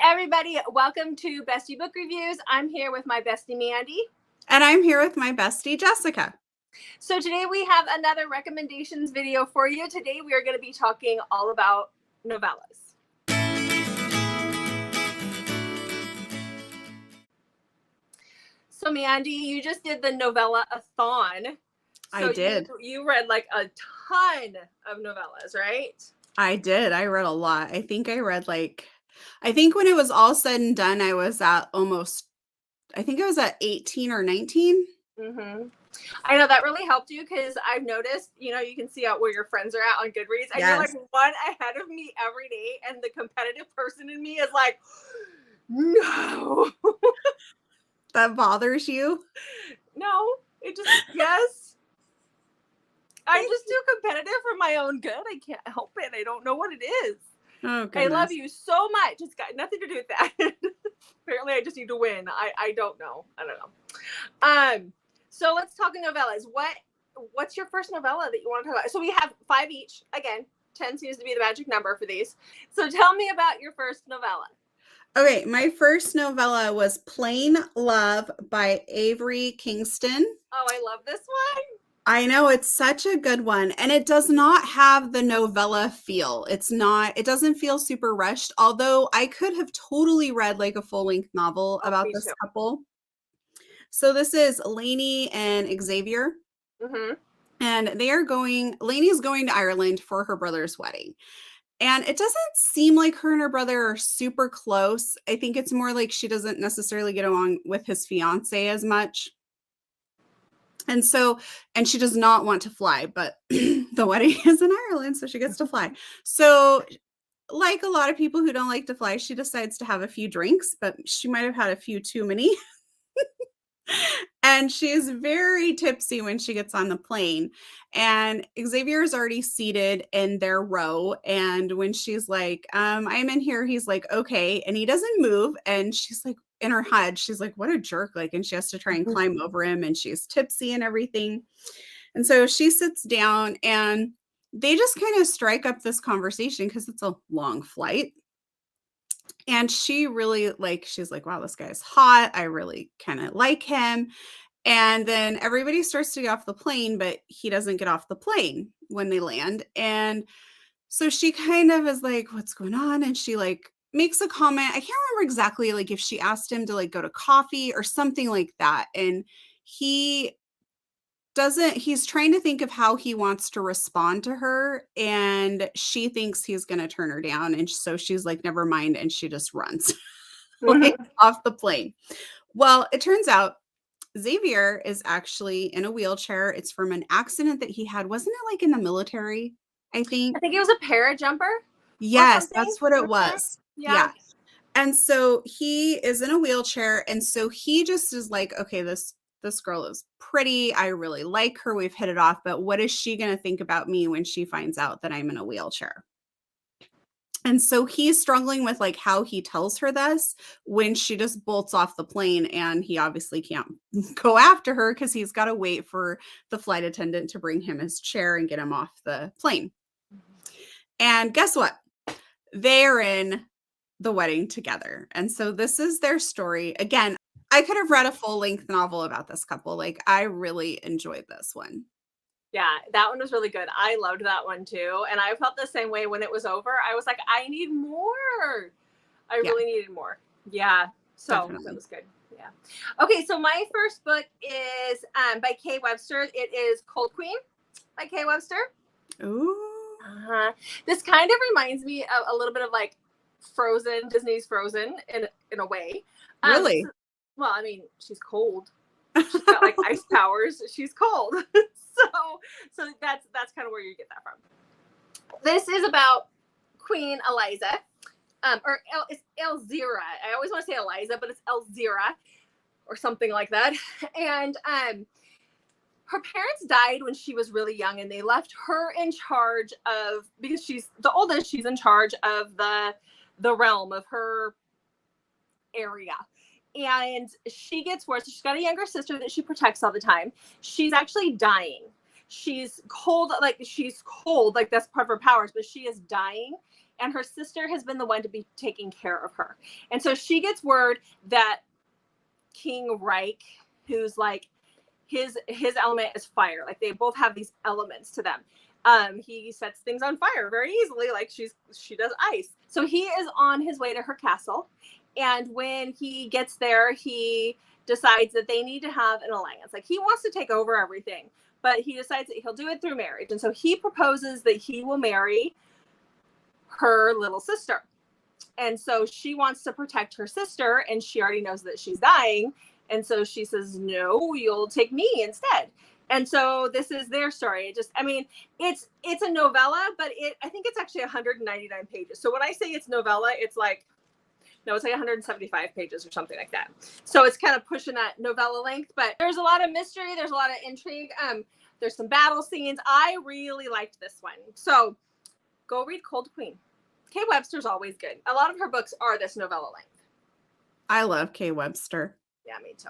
everybody, welcome to Bestie Book Reviews. I'm here with my bestie Mandy. And I'm here with my bestie Jessica. So today we have another recommendations video for you. Today we are going to be talking all about novellas. So Mandy, you just did the Novellathon. I did. You read like a ton of novellas, right? I did. I read a lot. I think when it was all said and done, I was at I think it was at 18 or 19. Mm-hmm. I know that really helped you because I've noticed, you can see out where your friends are at on Goodreads, and you're like one ahead of me every day, and the competitive person in me is like, no. That bothers you? No, yes. I'm just too competitive for my own good. I can't help it. I don't know what it is. Oh, I love you so much. It's got nothing to do with that. Apparently, I just need to win. I don't know. I don't know. So let's talk novellas. What's your first novella that you want to talk about? So we have 5 each. Again, 10 seems to be the magic number for these. So tell me about your first novella. Okay, my first novella was Plain Love by Avery Kingston. Oh, I love this one. I know, it's such a good one, and it does not have the novella feel. It doesn't feel super rushed, although I could have totally read like a full-length novel about this couple. So this is Lainey and Xavier, and Lainey's going to Ireland for her brother's wedding. And it doesn't seem like her and her brother are super close. I think it's more like she doesn't necessarily get along with his fiance as much. And she does not want to fly, but the wedding is in Ireland, so she gets to fly. So like a lot of people who don't like to fly, she decides to have a few drinks, but she might have had a few too many. And she is very tipsy when she gets on the plane. And Xavier is already seated in their row. And when she's like, I'm in here, he's like, okay. And he doesn't move. And she's like, in her head, she's like, what a jerk. And she has to try and climb over him, and she's tipsy and everything. And so she sits down, and they just kind of strike up this conversation because it's a long flight. And she really she's like, wow, this guy's hot. I really kind of like him. And then everybody starts to get off the plane, but he doesn't get off the plane when they land. And so she kind of is like, what's going on? And she makes a comment. I can't remember exactly if she asked him to go to coffee or something like that. And he's trying to think of how he wants to respond to her, and she thinks he's going to turn her down. And so she's like, never mind. And she just runs off the plane. Well, it turns out Xavier is actually in a wheelchair. It's from an accident that he had. Wasn't it in the military? I think it was a parajumper. Yes, that's what it was. Yeah. And so he is in a wheelchair. And so he just is like, okay, this girl is pretty. I really like her. We've hit it off. But what is she going to think about me when she finds out that I'm in a wheelchair? And so he's struggling with how he tells her this when she just bolts off the plane, and he obviously can't go after her because he's got to wait for the flight attendant to bring him his chair and get him off the plane. And guess what? They're in the wedding together. And so this is their story. Again, I could have read a full-length novel about this couple. I really enjoyed this one. Yeah, that one was really good. I loved that one too. And I felt the same way when it was over. I was like, I need more. I really needed more. Yeah. So definitely. That was good. Yeah. Okay. So my first book is by Kay Webster. It is Cold Queen by Kay Webster. Ooh. This kind of reminds me of a little bit of Frozen, Disney's Frozen in a way. Really? Well, I mean, she's cold. She's got ice powers. She's cold. So that's kind of where you get that from. This is about Queen Eliza, it's Elzira. I always want to say Eliza, but it's Elzira or something like that. And her parents died when she was really young, and they left her in charge of, because she's the oldest, she's in charge of the realm of her area. And she gets worse. She's got a younger sister that she protects all the time. She's actually dying. She's cold. That's part of her powers, but she is dying. and her sister has been the one to be taking care of her. And so she gets word that King Reich, who's like his element is fire. Like they both have these elements to them. He sets things on fire very easily, like she does ice. So he is on his way to her castle, and when he gets there, he decides that they need to have an alliance. Like he wants to take over everything, but he decides that he'll do it through marriage. And so he proposes that he will marry her little sister. And so she wants to protect her sister, and she already knows that she's dying. And so she says, no, you'll take me instead. And so this is their story. It just, I mean, it's a novella, but I think it's actually 199 pages. So when I say it's novella, it's like, no, it's like 175 pages or something like that. So it's kind of pushing that novella length, but there's a lot of mystery. There's a lot of intrigue. There's some battle scenes. I really liked this one. So go read Cold Queen. Kay Webster's always good. A lot of her books are this novella length. I love Kay Webster. Yeah, me too.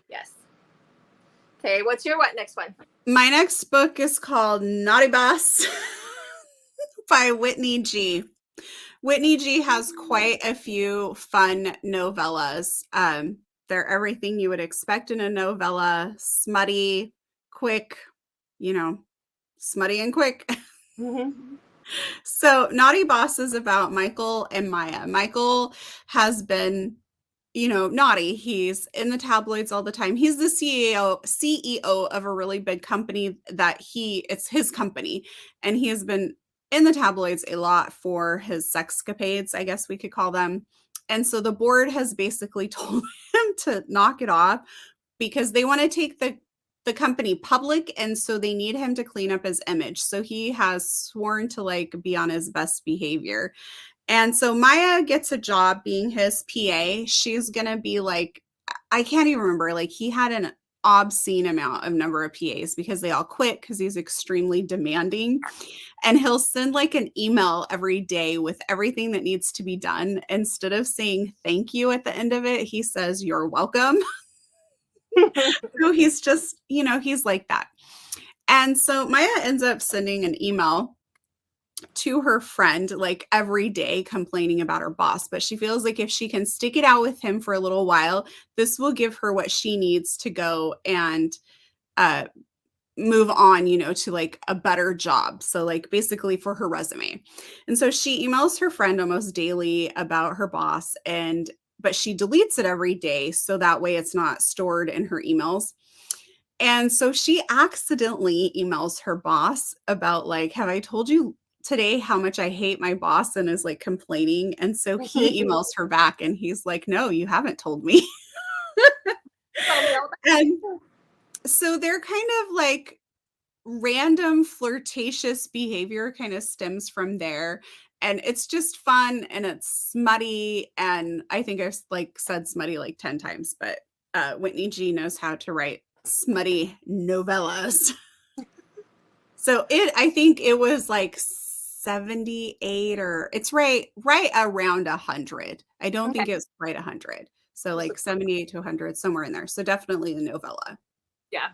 Yes. Okay, what's your next one? My next book is called Naughty Boss by Whitney G. Whitney G has quite a few fun novellas. They're everything you would expect in a novella. Smutty, quick, smutty and quick. Mm-hmm. So Naughty Boss is about Michael and Maya. Michael has been naughty. He's in the tabloids all the time. He's the CEO of a really big company it's his company. And he has been in the tabloids a lot for his sexcapades, I guess we could call them. And so the board has basically told him to knock it off because they want to take the company public. And so they need him to clean up his image. So he has sworn to be on his best behavior. And so Maya gets a job being his PA. She's going to be I can't even remember, he had an obscene number of PAs because they all quit because he's extremely demanding. And he'll send an email every day with everything that needs to be done. Instead of saying thank you at the end of it, he says, you're welcome. So he's just, he's like that. And so Maya ends up sending an email to her friend every day complaining about her boss, but she feels like if she can stick it out with him for a little while, this will give her what she needs to go and move on, to a better job. So basically for her resume. And so she emails her friend almost daily about her boss, but she deletes it every day so that way it's not stored in her emails. And so she accidentally emails her boss about have I told you today how much I hate my boss, and is complaining. And so he emails her back and he's like, no, you haven't told me. And so they're kind of random flirtatious behavior kind of stems from there. And it's just fun and it's smutty. And I think I've said smutty 10 times, but Whitney G knows how to write smutty novellas. So I think it was 78 or it's right around 100. I don't think it's right 100. So 78 to 100, somewhere in there. So definitely a novella. Yeah.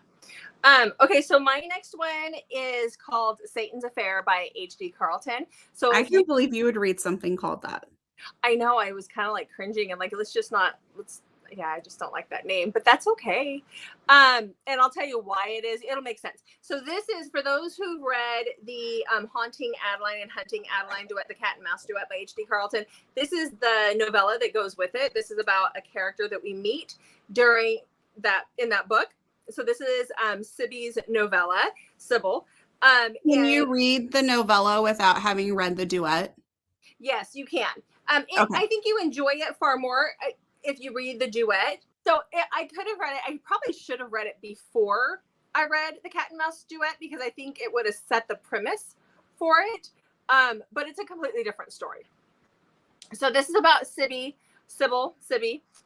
Okay, so my next one is called Satan's Affair by H.D. Carlton. So I can't believe you would read something called that. I know, I was kind of cringing and I just don't like that name, but that's okay. And I'll tell you why it is. It'll make sense. So this is for those who've read the Haunting Adeline and Hunting Adeline duet, the cat and mouse duet by H.D. Carlton. This is the novella that goes with it. This is about a character that we meet in that book. So this is Sibby's novella, Sybil. Can you read the novella without having read the duet? Yes, you can. Okay. I think you enjoy it far more if you read the duet. So I could have read it. I probably should have read it before I read the cat and mouse duet because I think it would have set the premise for it. But it's a completely different story. So this is about Sibby,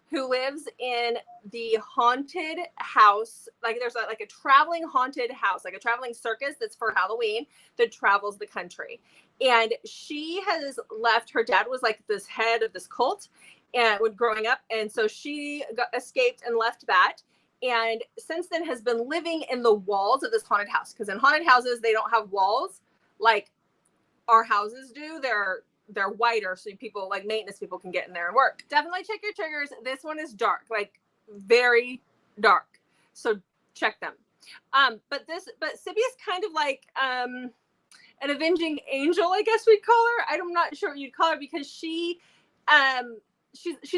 who lives in the haunted house. There's a traveling haunted house, a traveling circus that's for Halloween that travels the country. And she has left, her dad was this head of this cult and when growing up. And so she escaped and left that. And since then has been living in the walls of this haunted house. Because in haunted houses, they don't have walls like our houses do. They're they're wider, so people like maintenance people can get in there and work. Definitely check your triggers. This one is dark, like very dark, so check them. But Sibby is kind of like an avenging angel, I guess we'd call her. I'm not sure what you'd call her, because she's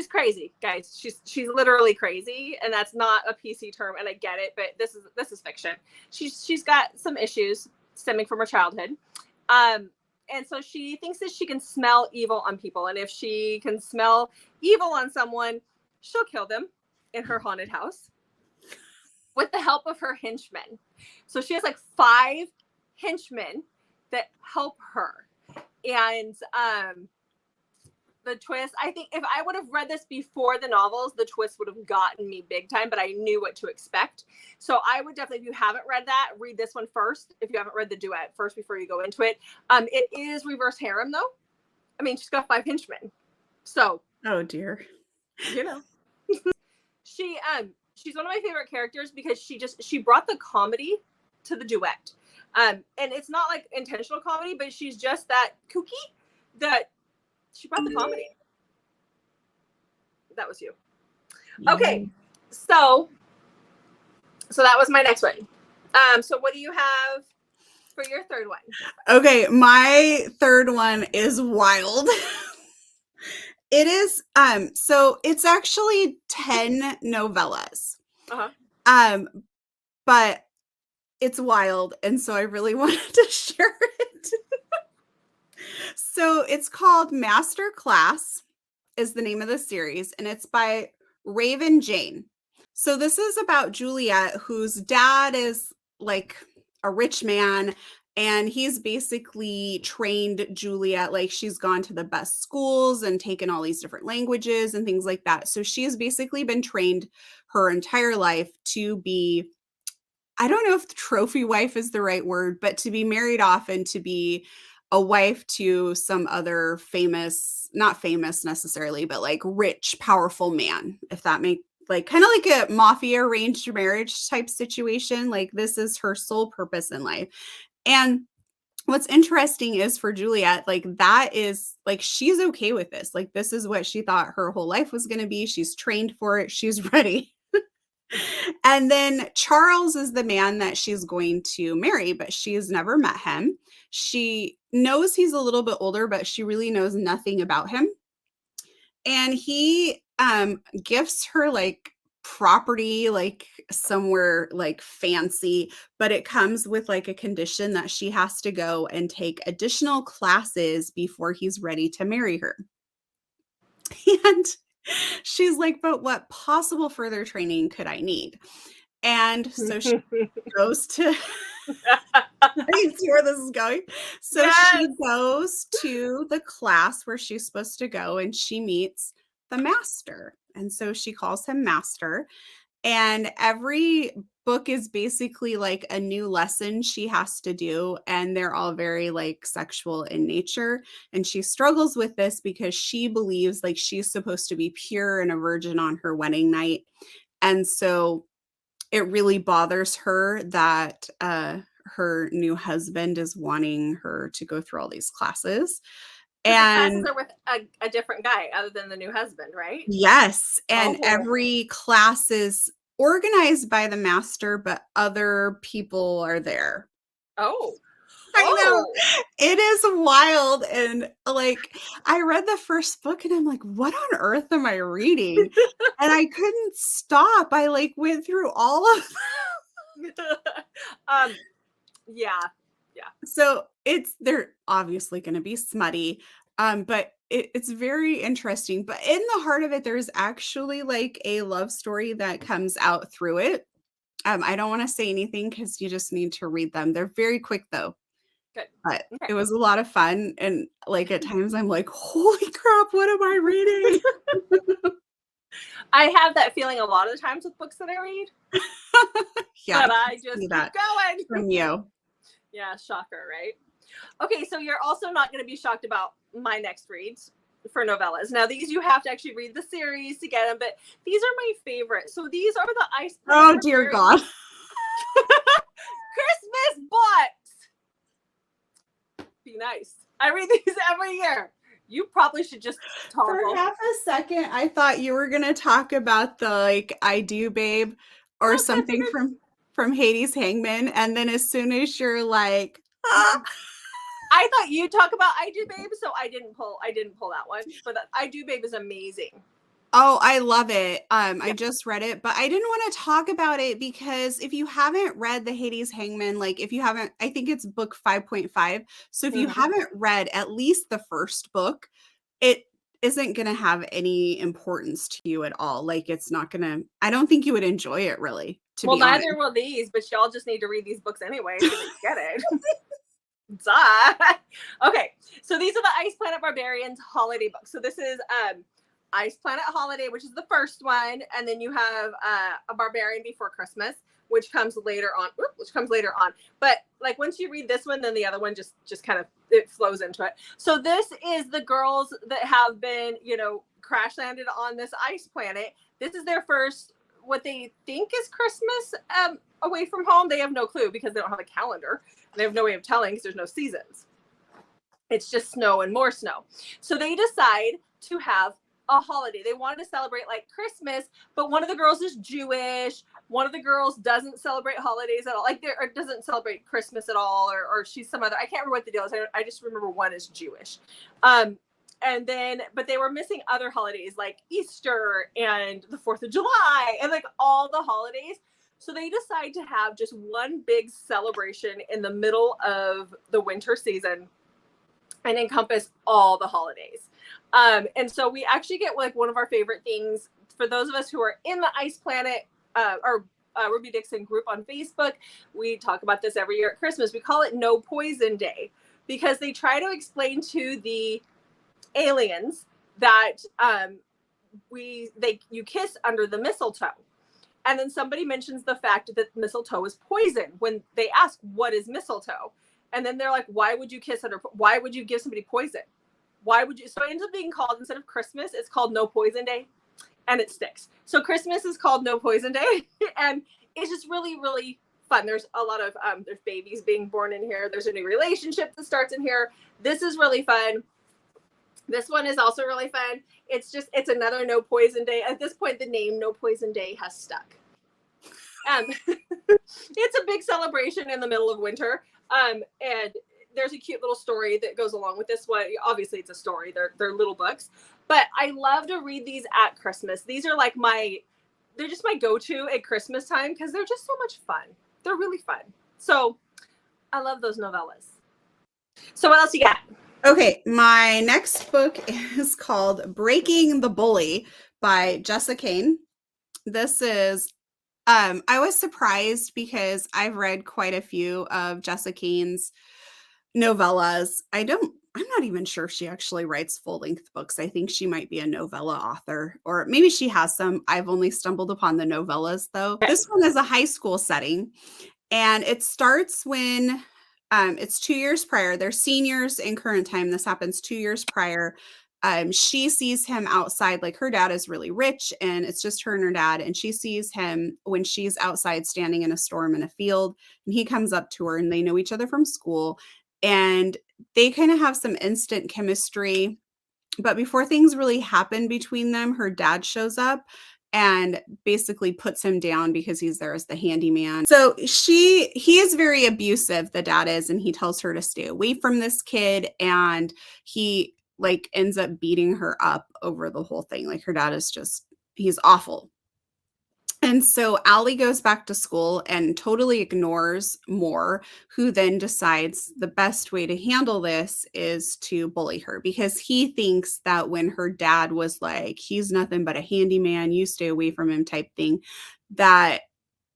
crazy, guys. She's literally crazy, and that's not a PC term, and I get it, but this is fiction. She's got some issues stemming from her childhood. And so she thinks that she can smell evil on people. And if she can smell evil on someone, she'll kill them in her haunted house with the help of her henchmen. So she has like 5 henchmen that help her. And the twist, I think if I would have read this before the novels, the twist would have gotten me big time, but I knew what to expect. So I would definitely, if you haven't read that, read this one first. If you haven't read the duet first before you go into it. It is reverse harem though. I mean, she's got 5 henchmen. So. Oh dear. You know. She's one of my favorite characters because she brought the comedy to the duet. And it's not like intentional comedy, but she's just that kooky that she brought the comedy. That was you. Okay. So that was my next one. So what do you have for your third one? Okay. My third one is wild. It is, so it's actually 10 novellas. Uh-huh. But it's wild. And so I really wanted to share it. So it's called Master Class is the name of the series, and it's by Raven Jayne. So this is about Juliet, whose dad is like a rich man, and he's basically trained Juliet, like she's gone to the best schools and taken all these different languages and things like that. So she has basically been trained her entire life to be, I don't know if trophy wife is the right word, but to be married off and to be a wife to some other famous, not famous necessarily, but like rich, powerful man, if that makes like kind of like a mafia arranged marriage type situation. Like this is her sole purpose in life. And what's interesting is for Juliet, like that is like, she's okay with this. Like this is what she thought her whole life was going to be. She's trained for it. She's ready. And then Charles is the man that she's going to marry, but she's never met him. She knows he's a little bit older, but she really knows nothing about him. And he gifts her like property, like somewhere like fancy, but it comes with like a condition that she has to go and take additional classes before he's ready to marry her. And she's like, but what possible further training could I need? And so she goes to, you see where this is going? So yes. She goes to the class where she's supposed to go, and she meets the master. And so she calls him master. And every book is basically like a new lesson she has to do. And they're all very like sexual in nature. And she struggles with this because she believes like she's supposed to be pure and a virgin on her wedding night. And so it really bothers her that her new husband is wanting her to go through all these classes. And the classes are with a different guy other than the new husband, right? Yes. And every class is organized by the master, but other people are there. Oh. I know. It is wild. And like, I read the first book and I'm like, what on earth am I reading? And I couldn't stop. I like went through all of them. Yeah. So they're obviously going to be smutty, but it's very interesting. But in the heart of it, there's actually like a love story that comes out through it. I don't want to say anything because you just need to read them. They're very quick though. Good. But It was a lot of fun. And like at times I'm like, holy crap, what am I reading? I have that feeling a lot of the times with books that I read. Yeah. But I just keep going. From you. Yeah, shocker, right? Okay, so you're also not going to be shocked about my next reads for novellas. Now, these you have to actually read the series to get them, but these are my favorite. So these are the Ice. Oh, dear God. Christmas books. Be nice. I read these every year. You probably should just For half a second, I thought you were gonna talk about the like "I Do, Babe" or something from Hades Hangman, and then as soon as you're like, ah. I thought you'd talk about "I Do, Babe," so I didn't pull that one. But "I Do, Babe" is amazing. Oh, I love it. I just read it, but I didn't want to talk about it because if you haven't read the Hades Hangman, like if you haven't, I think it's book 5.5. So if you haven't read at least the first book, it isn't going to have any importance to you at all. Like it's not going to, I don't think you would enjoy it really, to be honest. Neither will these, but y'all just need to read these books anyway so that you get it. Duh. Okay, so these are the Ice Planet Barbarians holiday books. So this is Ice Planet Holiday, which is the first one, and then you have a Barbarian Before Christmas, which comes later on. But like once you read this one, then the other one just kind of it flows into it. So this is the girls that have been, crash landed on this ice planet. This is their first what they think is Christmas away from home. They have no clue because they don't have a calendar. They have no way of telling because there's no seasons. It's just snow and more snow. So they decide to have a holiday. They wanted to celebrate like Christmas, but one of the girls is Jewish. One of the girls doesn't celebrate holidays at all. Or doesn't celebrate Christmas at all, or she's some other. I can't remember what the deal is. I just remember one is Jewish. But they were missing other holidays like Easter and the 4th of July and like all the holidays. So they decide to have just one big celebration in the middle of the winter season and encompass all the holidays. And so we actually get like one of our favorite things for those of us who are in the Ice Planet Ruby Dixon group on Facebook. We talk about this every year at Christmas. We call it No Poison Day because they try to explain to the aliens that you kiss under the mistletoe. And then somebody mentions the fact that mistletoe is poison when they ask, what is mistletoe? And then they're like, why would you give somebody poison? Why would you? So it ends up being called, instead of Christmas, it's called No Poison Day, and it sticks. So Christmas is called No Poison Day, and it's just really, really fun. There's a lot of, there's babies being born in here. There's a new relationship that starts in here. This is really fun. This one is also really fun. It's another No Poison Day. At this point, the name No Poison Day has stuck. It's a big celebration in the middle of winter. And there's a cute little story that goes along with this one. Obviously, it's a story. They're little books. But I love to read these at Christmas. These are like they're just my go-to at Christmas time because they're just so much fun. They're really fun. So I love those novellas. So what else you got? Okay, my next book is called Breaking the Bully by Jessa Kane. This is, I was surprised because I've read quite a few of Jessa Kane's novellas. I'm not even sure if she actually writes full-length books. I think she might be a novella author, or maybe she has some. I've only stumbled upon the novellas, though. This one is a high school setting, and it starts when it's 2 years prior. They're seniors in current time. This happens 2 years prior. She sees him outside, like her dad is really rich and it's just her and her dad. And she sees him when she's outside standing in a storm in a field, and he comes up to her and they know each other from school. And they kind of have some instant chemistry, but before things really happen between them, her dad shows up and basically puts him down because he's there as the handyman. So he is very abusive, the dad is, and he tells her to stay away from this kid. And he like ends up beating her up over the whole thing. Like her dad is he's awful. And so Allie goes back to school and totally ignores Moore, who then decides the best way to handle this is to bully her because he thinks that when her dad was like, he's nothing but a handyman, you stay away from him type thing, that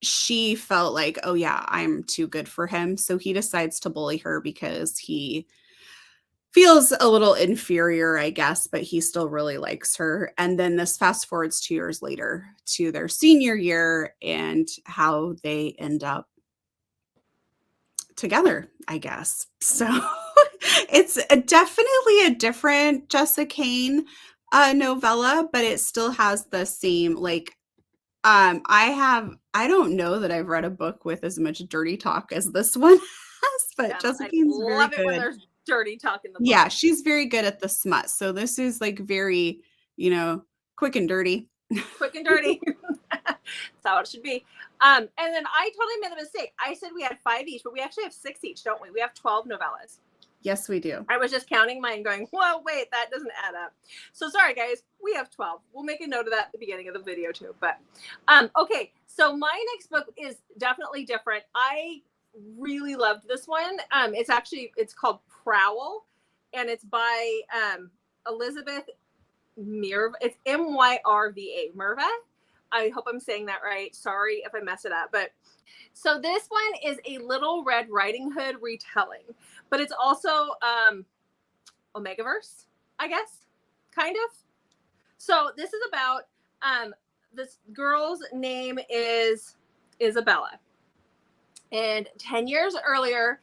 she felt like, oh yeah, I'm too good for him. So he decides to bully her because he feels a little inferior, I guess, but he still really likes her. And then this fast forwards 2 years later to their senior year and how they end up together, I guess. So it's definitely a different Jessa Kane novella, but it still has the same, like, I don't know that I've read a book with as much dirty talk as this one has, but Jessa Kane's very good. dirty talk in the book. Yeah, she's very good at the smut. So this is like very, quick and dirty. Quick and dirty. That's how it should be. And then I totally made a mistake. I said we had 5 each, but we actually have 6 each, don't we? We have 12 novellas. Yes, we do. I was just counting mine going, whoa, wait, that doesn't add up. So sorry, guys. We have 12. We'll make a note of that at the beginning of the video too. But okay, so my next book is definitely different. I really loved this one. It's called Prowl, and it's by Elizabeth Myrva. It's Myrva. Myrva. I hope I'm saying that right. Sorry if I mess it up. But so this one is a Little Red Riding Hood retelling, but it's also Omegaverse, I guess, kind of. So this is about this girl's name is Isabella, and 10 years earlier.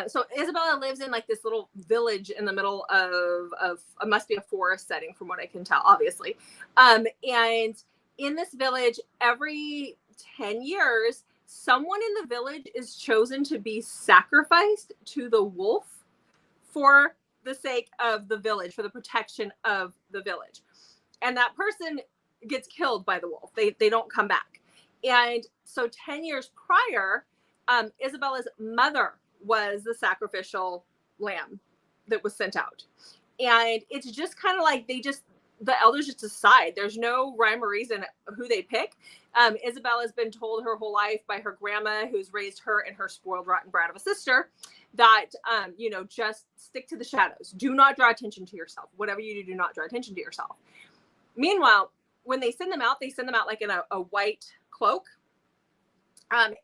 So Isabella lives in like this little village in the middle of it must be a forest setting from what I can tell, obviously. And in this village, every 10 years, someone in the village is chosen to be sacrificed to the wolf for the sake of the village, for the protection of the village. And that person gets killed by the wolf. They don't come back. And so 10 years prior, Isabella's mother was the sacrificial lamb that was sent out. And it's just kind of like the elders just decide. There's no rhyme or reason who they pick. Isabella's been told her whole life by her grandma, who's raised her and her spoiled, rotten brat of a sister, that, just stick to the shadows. Do not draw attention to yourself. Whatever you do not draw attention to yourself. Meanwhile, when they send them out like in a white cloak. And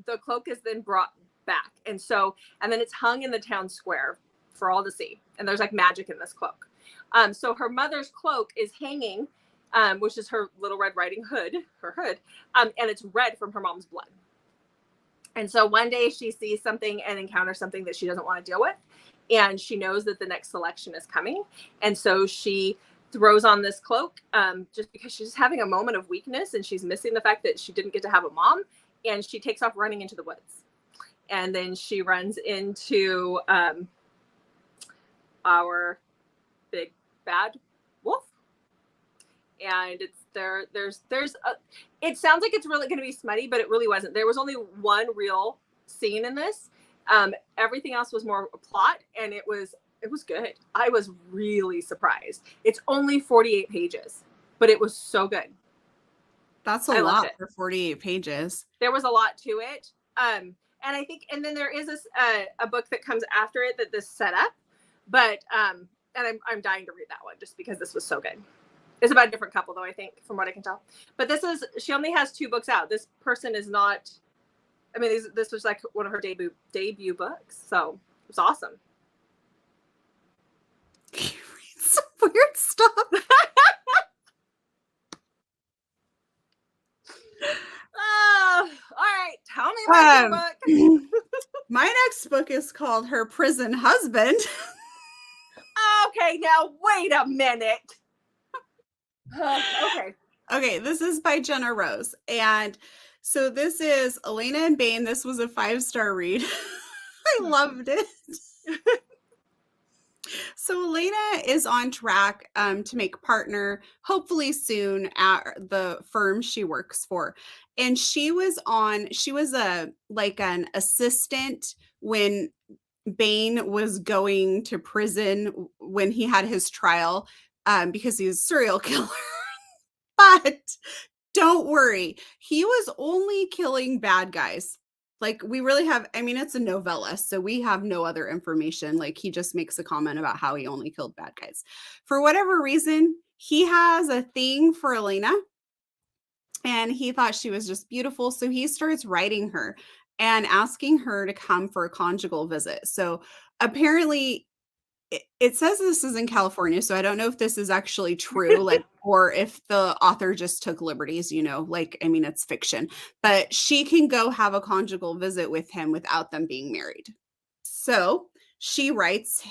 the cloak is then brought back. And then it's hung in the town square for all to see. And there's like magic in this cloak. So her mother's cloak is hanging, which is her Little Red Riding Hood, her hood, and it's red from her mom's blood. And so one day she sees something and encounters something that she doesn't want to deal with. And she knows that the next selection is coming. And so she throws on this cloak just because she's having a moment of weakness and she's missing the fact that she didn't get to have a mom. And she takes off running into the woods. And then she runs into our big bad wolf. And it sounds like it's really going to be smutty, but it really wasn't. There was only one real scene in this. Everything else was more a plot, and it was good. I was really surprised. It's only 48 pages, but it was so good. That's a lot for 48 pages. There was a lot to it. And I think, and then there is a book that comes after it that this set up, but, and I'm dying to read that one just because this was so good. It's about a different couple though, I think, from what I can tell. But she only has 2 books out. This person is not, I mean, this was like one of her debut books. So it was awesome. You read some weird stuff. All right. Tell me about your book. My next book is called Her Prison Husband. Okay, now wait a minute. Okay, this is by Jenna Rose. And so this is Elena and Bane. This was a 5-star read. I loved it. So Elena is on track to make partner, hopefully soon, at the firm she works for. And she was an assistant when Bane was going to prison when he had his trial because he's a serial killer. But don't worry, he was only killing bad guys. Like, we really have, I mean, it's a novella, so we have no other information. Like, he just makes a comment about how he only killed bad guys. For whatever reason, he has a thing for Elena, and he thought she was just beautiful. So he starts writing her and asking her to come for a conjugal visit. So apparently, it says this is in California, so I don't know if this is actually true, or if the author just took liberties, it's fiction. But she can go have a conjugal visit with him without them being married. So she writes,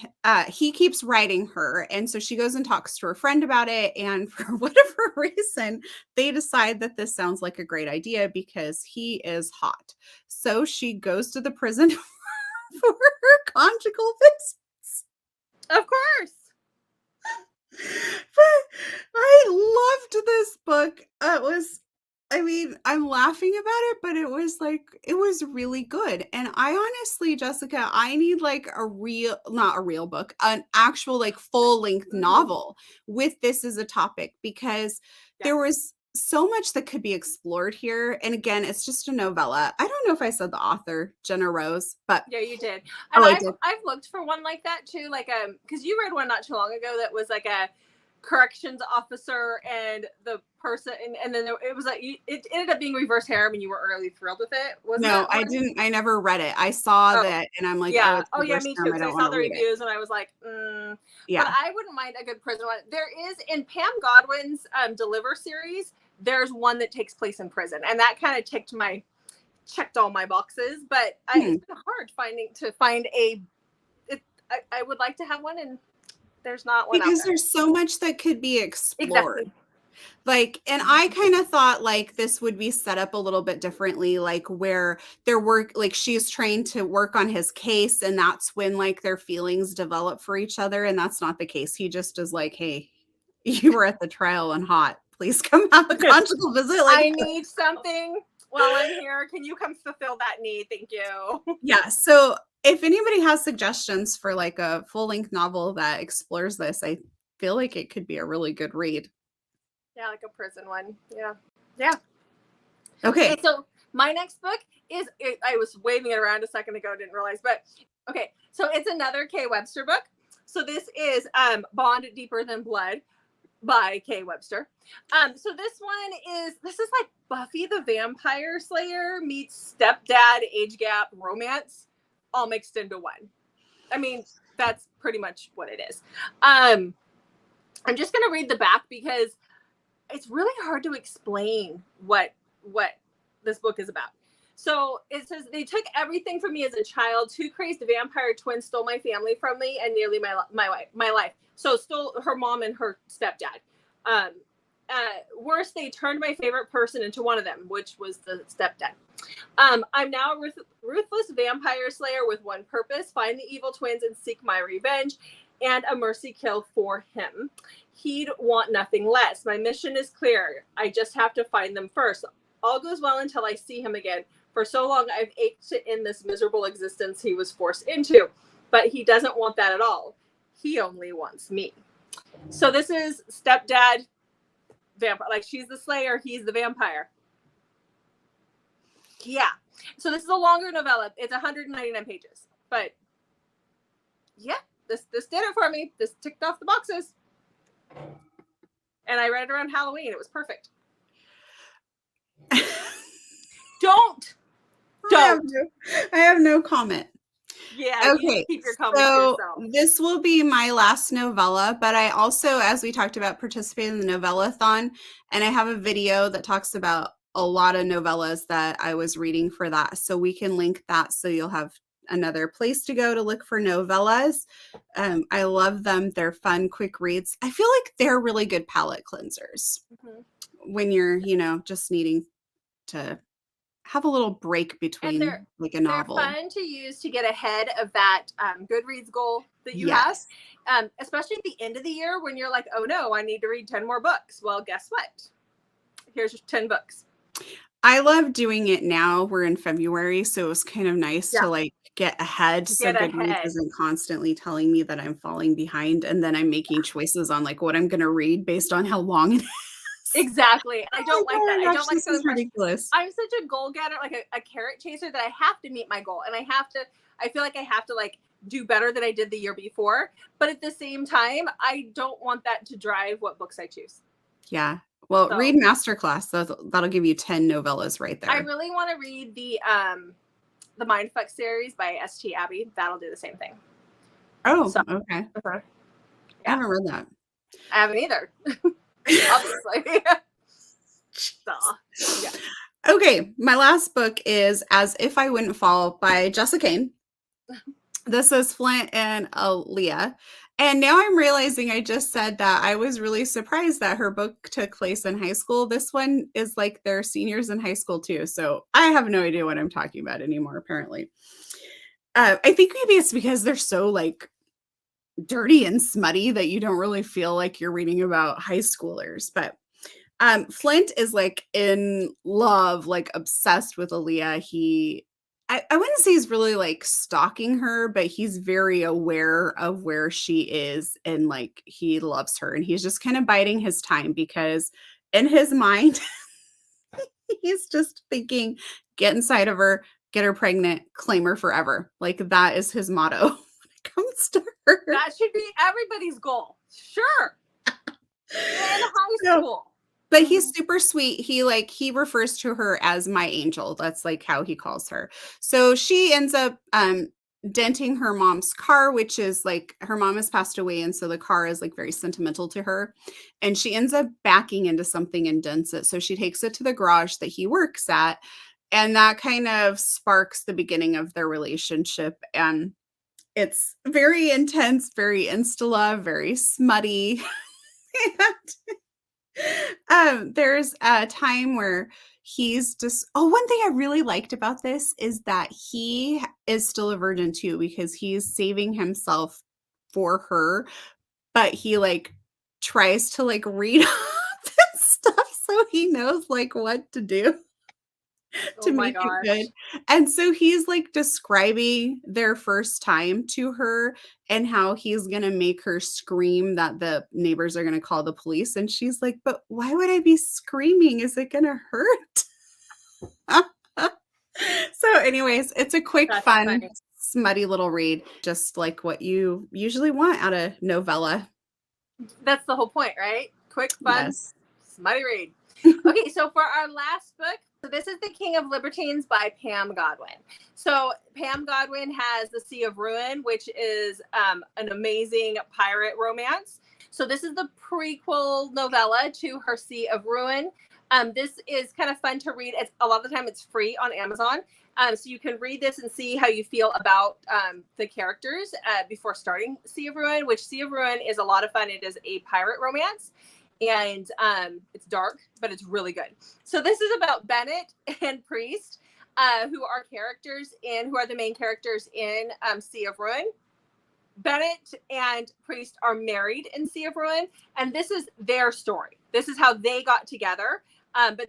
he keeps writing her, and so she goes and talks to her friend about it, and for whatever reason, they decide that this sounds like a great idea because he is hot. So she goes to the prison for her conjugal visits. Of course. But I loved this book. I'm laughing about it, but it was really good. And I honestly, Jessica, I need like not a real book, an actual like full length novel with this as a topic, because there was so much that could be explored here. And again, it's just a novella. I don't know if I said the author, Jenna Rose, but yeah, you did. And I did. I've looked for one like that too, like because you read one not too long ago that was like a corrections officer and the person, and then it was like it ended up being reverse harem, and you were really thrilled with it. No, I didn't. I never read it. I saw that, and I'm like, yeah, oh, it's me too. harem. I Because I don't saw want the to read reviews, it. and I was like, yeah. But I wouldn't mind a good prison one. There is in Pam Godwin's Deliver series. There's one that takes place in prison, and that kind of checked all my boxes. But it's been hard to find a. I would like to have one, and there's not one because out there. There's so much that could be explored. Exactly. Like, and I kind of thought like this would be set up a little bit differently, like where she's trained to work on his case, and that's when like their feelings develop for each other. And that's not the case. He just is like, hey, you were at the trial and hot. Please come have a conjugal visit. Like, I need something while I'm here. Can you come fulfill that need? Thank you. Yeah. So if anybody has suggestions for like a full-length novel that explores this, I feel like it could be a really good read. Yeah, like a prison one. Yeah. Yeah. Okay. So my next book is, I was waving it around a second ago, didn't realize, but okay. So it's another K. Webster book. So this is Bond Deeper Than Blood by K. Webster. So this is like Buffy the Vampire Slayer meets stepdad age gap romance all mixed into one. I mean, that's pretty much what it is. I'm just going to read the back because it's really hard to explain what this book is about. So it says, they took everything from me as a child. Two crazed vampire twins stole my family from me and nearly my life. So stole her mom and her stepdad. Worse, they turned my favorite person into one of them, which was the stepdad. I'm now a ruthless vampire slayer with one purpose: find the evil twins and seek my revenge and a mercy kill for him. He'd want nothing less. My mission is clear. I just have to find them first. All goes well until I see him again. For so long, I've ached to end this miserable existence he was forced into. But he doesn't want that at all. He only wants me. So this is stepdad vampire. Like, she's the slayer, he's the vampire. Yeah. So this is a longer novella. It's 199 pages. But yeah, this did it for me. This ticked off the boxes. And I read it around Halloween. It was perfect. Don't. I have no comment. Yeah. Okay. Keep your comments So to yourself. this will be my last novella, but I also, as we talked about, participated in the Novellathon, and I have a video that talks about a lot of novellas that I was reading for that. So we can link that so you'll have another place to go to look for novellas. I love them. They're fun, quick reads. I feel like they're really good palate cleansers when you're, just needing to have a little break between like a novel. They're fun to use to get ahead of that Goodreads goal that you have, especially at the end of the year when you're like, oh no, I need to read 10 more books. Well, guess what? Here's your 10 books. I love doing it now. We're in February, so it was kind of nice to like get ahead. So Goodreads isn't constantly telling me that I'm falling behind, and then I'm making choices on like what I'm going to read based on how long it is. Exactly. I don't like that. I don't like this is ridiculous. I'm such a goal getter, like a carrot chaser, that I have to meet my goal, and I feel like I have to like do better than I did the year before. But at the same time, I don't want that to drive what books I choose. Yeah. Well, read Masterclass. That'll give you 10 novellas right there. I really want to read the Mindfuck series by S.T. Abbey. That'll do the same thing. Oh, okay. Yeah. I haven't read that. I haven't either. Obviously. So, yeah. Okay, my last book is As If I Wouldn't Fall by Jessa Kane. This is Flint and Aaliyah. And now I'm realizing I just said that I was really surprised that her book took place in high school. This one is like they're seniors in high school too. So I have no idea what I'm talking about anymore, apparently. I think maybe it's because they're so like dirty and smutty that you don't really feel like you're reading about high schoolers. But Flint is like in love, like obsessed with Aaliyah. I wouldn't say he's really like stalking her, but he's very aware of where she is and like he loves her. And he's just kind of biding his time because in his mind, he's just thinking, get inside of her, get her pregnant, claim her forever. Like that is his motto when it comes to her. That should be everybody's goal. Sure. In high school. But he's super sweet. He refers to her as my angel. That's like how he calls her. So she ends up denting her mom's car, which is like her mom has passed away. And so the car is like very sentimental to her. And she ends up backing into something and dents it. So she takes it to the garage that he works at. And that kind of sparks the beginning of their relationship. And it's very intense, very insta-love, very smutty. And there's a time where he's just one thing I really liked about this is that he is still a virgin too, because he's saving himself for her, but he like tries to like read up and stuff so he knows like what to do to make it good. And so he's like describing their first time to her and how he's going to make her scream that the neighbors are going to call the police. And she's like, but why would I be screaming? Is it going to hurt? So anyways, it's a quick, fun, smutty little read, just like what you usually want out of novella. That's the whole point, right? Quick, fun, smutty read. Okay, so for our last book, so this is The King of Libertines by Pam Godwin. So Pam Godwin has The Sea of Ruin, which is an amazing pirate romance. So this is the prequel novella to her Sea of Ruin. This is kind of fun to read. It's a lot of the time it's free on Amazon. So you can read this and see how you feel about the characters before starting Sea of Ruin, which Sea of Ruin is a lot of fun. It is a pirate romance. And it's dark, but it's really good. So this is about Bennett and Priest, who are the main characters in Sea of Ruin. Bennett and Priest are married in Sea of Ruin, and this is their story. This is how they got together. And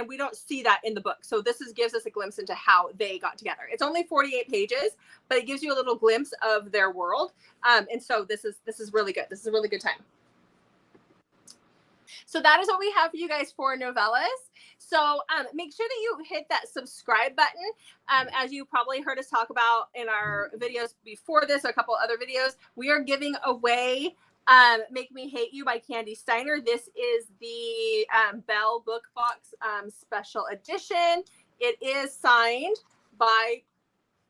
we don't see that in the book. So this gives us a glimpse into how they got together. It's only 48 pages, but it gives you a little glimpse of their world. And so this is really good. This is a really good time. So that is what we have for you guys for Novellas. So make sure that you hit that subscribe button. As you probably heard us talk about in our videos before this, a couple other videos, we are giving away Make Me Hate You by Candy Steiner. This is the Belle Book Box special edition. It is signed by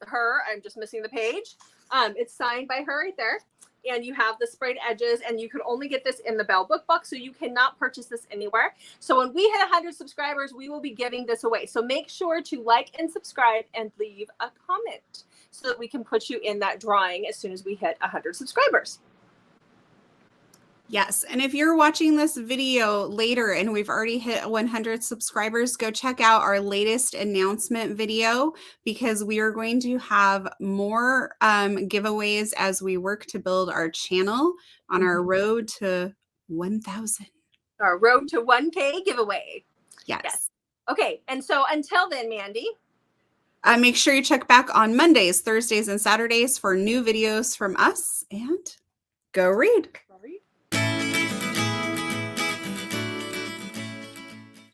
her. I'm just missing the page. It's signed by her right there. And you have the sprayed edges, and you can only get this in the Belle Book Box, so you cannot purchase this anywhere. So when we hit 100 subscribers, we will be giving this away. So make sure to like and subscribe and leave a comment so that we can put you in that drawing as soon as we hit 100 subscribers. Yes. And if you're watching this video later and we've already hit 100 subscribers, go check out our latest announcement video, because we are going to have more giveaways as we work to build our channel on our road to 1,000. Our road to 1K giveaway. Yes. Okay. And so until then, Mandy. Make sure you check back on Mondays, Thursdays, and Saturdays for new videos from us, and go read.